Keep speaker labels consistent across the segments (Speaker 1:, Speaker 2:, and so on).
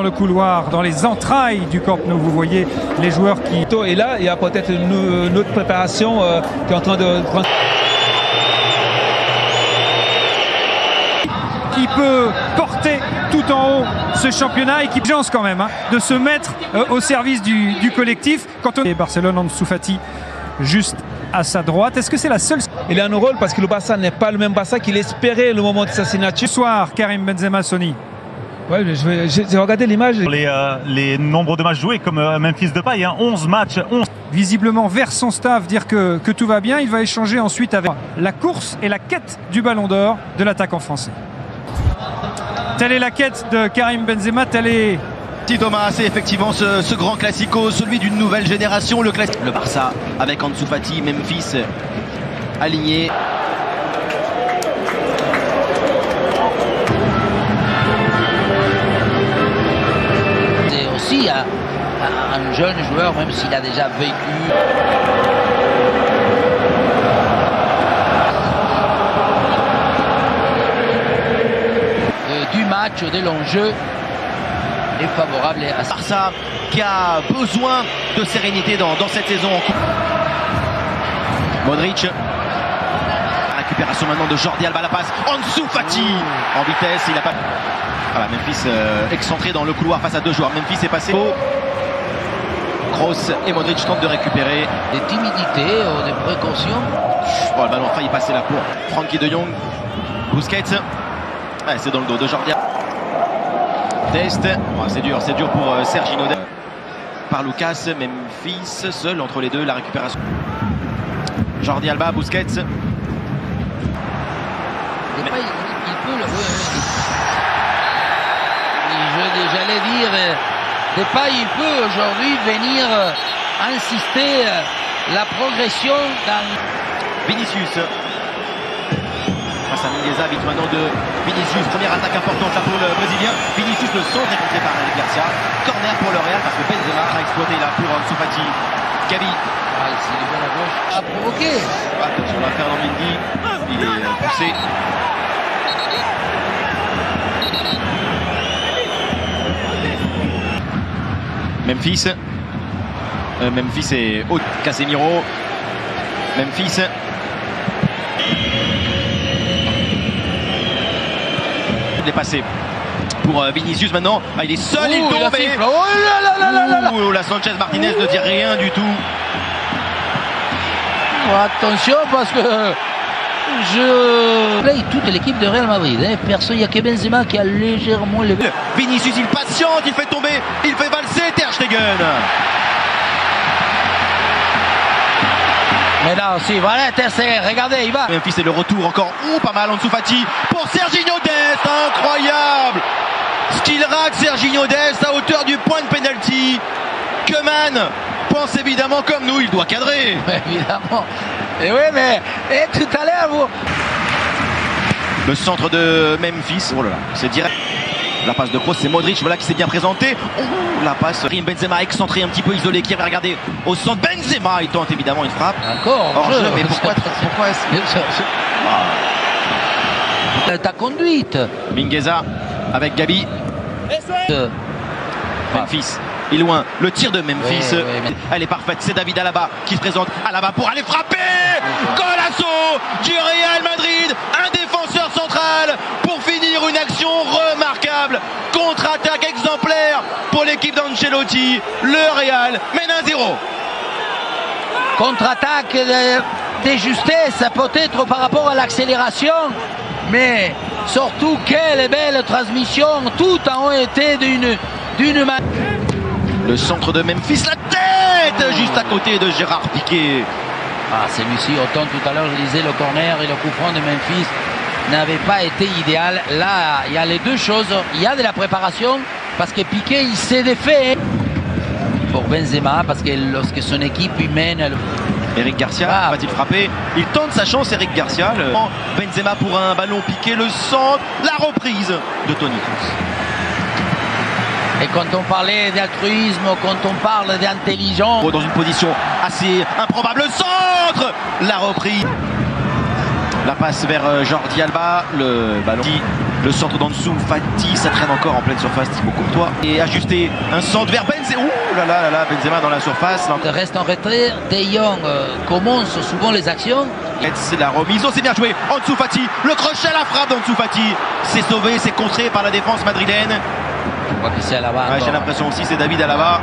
Speaker 1: dans le couloir, dans les entrailles du Camp Nou. Vous voyez les joueurs qui...
Speaker 2: Et là, il y a peut-être une autre préparation qui est en train de prendre...
Speaker 1: qui peut porter tout en haut ce championnat et qui chance quand même de se mettre au service du collectif. Quand on est Barcelone, Ansu Fati juste à sa droite. Est-ce que c'est la seule...
Speaker 2: Il a un rôle parce que le Barça n'est pas le même Barça qu'il espérait le moment de sa signature.
Speaker 1: Ce soir, Karim Benzema, Sony.
Speaker 2: Ouais, j'ai regardé l'image.
Speaker 3: Les nombres de matchs joués comme Memphis Depay, 11 matchs, 11.
Speaker 1: Visiblement vers son staff dire que tout va bien. Il va échanger ensuite avec la course et la quête du Ballon d'Or de l'attaquant français. Telle est la quête de Karim Benzema, telle est...
Speaker 4: Thomas, c'est effectivement ce grand classico, celui d'une nouvelle génération, le Barça avec Ansu Fati, Memphis aligné.
Speaker 5: C'est aussi un jeune joueur, même s'il a déjà vécu. Du match, de l'enjeu est favorable à
Speaker 4: Barça qui a besoin de sérénité dans cette saison. Modric. Récupération maintenant de Jordi Alba, la passe. Ansu Fati en vitesse, il n'a pas... Voilà, Memphis excentré dans le couloir face à deux joueurs. Memphis est passé. Kroos et Modric tentent de récupérer.
Speaker 5: Des timidités ou des précautions.
Speaker 4: Oh, le ballon a failli passer là pour Frenkie de Jong. Busquets. Ouais, c'est dans le dos de Jordi. Dest. Oh, c'est dur pour Serginho Dest. Par Lucas, Memphis seul entre les deux, la récupération. Jordi Alba, Busquets.
Speaker 5: Il peut le... J'allais dire, Depay, il peut aujourd'hui venir insister la progression dans...
Speaker 4: Vinicius. Face à Mingueza, vite maintenant de Vinicius. Première attaque importante là pour le Brésilien. Vinicius, le centre est contré par Eric Garcia. Corner pour le Real parce que Benzema a exploité là pour Ansu Fati. Gavi.
Speaker 5: Ah, ici, il est bien à gauche. A provoqué.
Speaker 4: Attention à Fernand Mendy. Il est poussé. Memphis est haut. Casemiro. Memphis. Il est passé pour Vinicius maintenant. Ah, il est seul, il tombe. La Sanchez Martinez ne dit rien du tout.
Speaker 5: Attention parce que je play toute l'équipe de Real Madrid. Personne, il n'y a que Benzema qui a légèrement levé.
Speaker 4: Vinicius, il patiente, il fait tomber, il fait valser Ter Stegen.
Speaker 5: Mais là aussi, voilà, Ter Stegen, regardez, il va.
Speaker 4: Memphis c'est le retour encore. Pas mal Ansu Fati pour Serginho Dest. Incroyable. Ce qu'il rate Serginho Dest à hauteur du point de pénalty. Koeman pense évidemment comme nous, il doit cadrer.
Speaker 5: Évidemment. Et oui, mais tout à l'heure, vous...
Speaker 4: Le centre de Memphis. Oh là là, c'est direct. La passe de Kroos, c'est Modric, voilà qui s'est bien présenté. Oh, la passe, Benzema excentré, un petit peu isolé, qui avait regardé au centre. Benzema, il tente évidemment une frappe.
Speaker 5: Encore
Speaker 4: hors jeu, mais pourquoi
Speaker 5: ta conduite.
Speaker 4: Mingueza avec Gabi. Memphis, il est loin. Le tir de Memphis,
Speaker 5: oui.
Speaker 4: Elle est parfaite. C'est David Alaba qui se présente. Alaba pour aller frapper. Golasso du Real Madrid. Un défenseur central pour finir une action remarquable. Contre-attaque exemplaire pour l'équipe d'Ancelotti. Le Real mène 1-0.
Speaker 5: Contre-attaque de justesse, peut-être par rapport à l'accélération. Mais surtout, quelle belle transmission. Tout ont été d'une main.
Speaker 4: Le centre de Memphis, la tête juste à côté de Gérard Piqué.
Speaker 5: Ah, celui-ci, autant tout à l'heure je disais, le corner et le coup franc de Memphis n'avait pas été idéal. Là, il y a les deux choses. Il y a de la préparation parce que Piqué, il s'est défait. Pour Benzema, parce que lorsque son équipe lui mène...
Speaker 4: Eric Garcia va-t-il frapper? Il tente sa chance, Eric Garcia. Benzema pour un ballon piqué, le centre, la reprise de Toni Kroos.
Speaker 5: Et quand on parlait d'altruisme, quand on parle d'intelligence...
Speaker 4: Dans une position assez improbable, le centre, la reprise. La passe vers Jordi Alba, le ballon Le centre d'Ansu Fati, ça traîne encore en pleine surface, Thibaut Courtois. Et ajusté un centre vers Benzema. Ouh là là là là, Benzema dans la surface.
Speaker 5: Reste en retrait. De Jong commence souvent les actions.
Speaker 4: C'est la remise, oh c'est bien joué. Ansu Fati, le crochet à la frappe d'Ansu Fati. C'est sauvé, c'est contré par la défense madrilène.
Speaker 5: Je crois que c'est à la barre.
Speaker 4: Ouais, j'ai l'impression aussi, c'est David Alaba.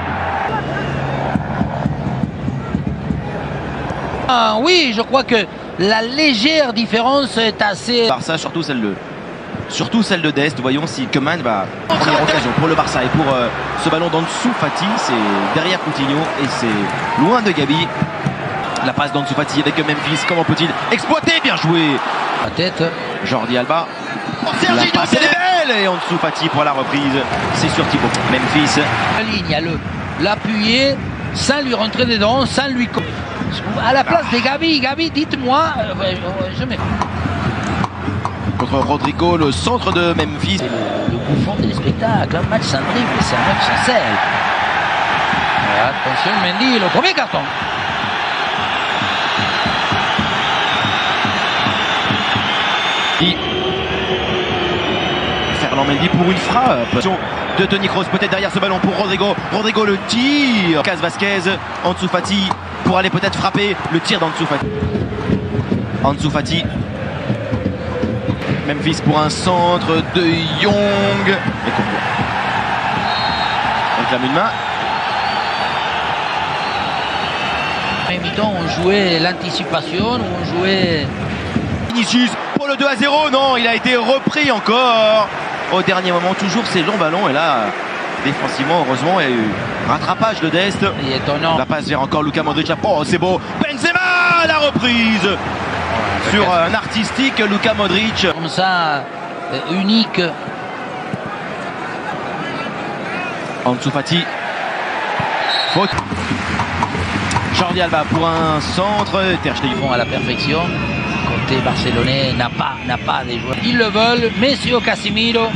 Speaker 5: Ah, oui, je crois que la légère différence est assez...
Speaker 4: Barça, surtout celle de Dest. Voyons si Koeman va... Première occasion pour le Barça et pour ce ballon d'Ansu Fati. C'est derrière Coutinho et c'est loin de Gabi. La passe d'Ansu Fati avec Memphis. Comment peut-il exploiter? Bien joué.
Speaker 5: La tête.
Speaker 4: Jordi Alba. Oh, la passe elle est belle. Et Ansu Fati pour la reprise. C'est sur Thibaut. Memphis.
Speaker 5: La ligne, à l'appuyer sans lui rentrer dedans, sans lui... À la place de Gabi, dites-moi, je mets...
Speaker 4: Contre Rodrigo, le centre de Memphis.
Speaker 5: Le bouffon des spectacles, un match sans dribble, c'est un match sans sel. Attention Mendy, le premier carton.
Speaker 4: Ferland Mendy pour une frappe de Toni Kroos, peut-être derrière ce ballon pour Rodrigo. Rodrigo le tir. Lucas Vazquez, Ansu Fati pour aller peut-être frapper. Le tir d'Ansu Fati. Ansu Fati. Memphis pour un centre de Jong. Et Courtois réclame une main.
Speaker 5: En même temps, on jouait l'anticipation, on jouait...
Speaker 4: Vinicius pour le 2-0. Non, il a été repris encore au dernier moment. Toujours ces longs ballons. Et là, défensivement, heureusement, il y a eu rattrapage de Dest.
Speaker 5: Il est étonnant.
Speaker 4: La passe vers encore Luka Modric. Oh, c'est beau. Benzema, la reprise sur un artistique Luka Modric.
Speaker 5: Comme ça, unique.
Speaker 4: Ansu Fati. Faute. Jordi Alba pour un centre.
Speaker 5: Ils font à la perfection. Côté barcelonais n'a pas des joueurs. Ils le veulent. Messi au Casemiro.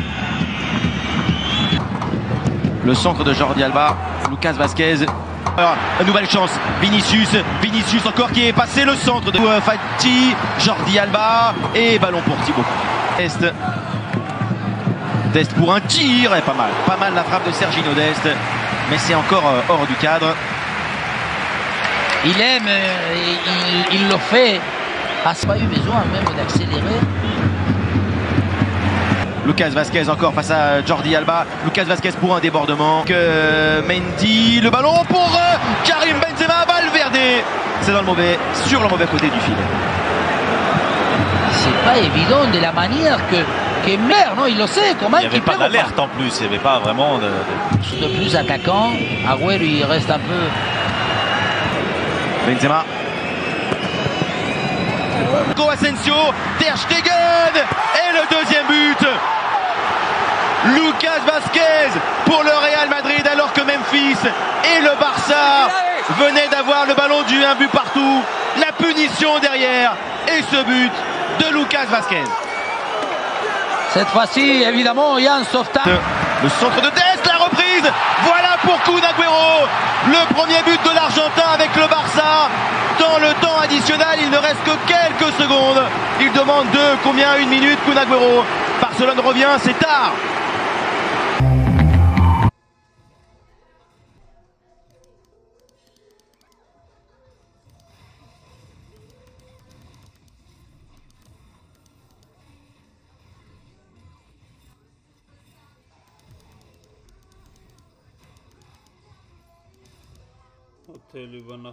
Speaker 4: Le centre de Jordi Alba. Lucas Vazquez. Alors, une nouvelle chance. Vinicius encore qui est passé le centre de Fati. Jordi Alba. Et ballon pour Thibaut. Dest pour un tir. Et pas mal la frappe de Serginho Dest. Mais c'est encore hors du cadre.
Speaker 5: Il aime, il le fait. Ah, c'est pas eu besoin même d'accélérer.
Speaker 4: Lucas Vazquez encore face à Jordi Alba. Lucas Vazquez pour un débordement. Mendy, le ballon pour Karim Benzema. Valverde. C'est sur le mauvais côté du filet.
Speaker 5: C'est pas évident de la manière que Mer, non, il le sait. Comment
Speaker 3: il n'y avait pas d'alerte en plus. Il n'y avait pas vraiment
Speaker 5: de plus attaquant. Agüero, il reste un peu.
Speaker 4: Benzema. Asensio, Ter Stegen et le deuxième but. Lucas Vazquez pour le Real Madrid alors que Memphis et le Barça venaient d'avoir le ballon du un but partout. La punition derrière et ce but de Lucas Vazquez.
Speaker 5: Cette fois-ci, évidemment, il y a un sauvetage.
Speaker 4: Le centre de Dest, la reprise. Voilà pour Kun Agüero. Le premier but de l'Argentin avec le Barça. Dans le temps additionnel, il ne reste que quelques secondes. Il demande combien? Une minute, Kun Agüero. Barcelone revient, c'est tard.
Speaker 6: Hotel Libanah,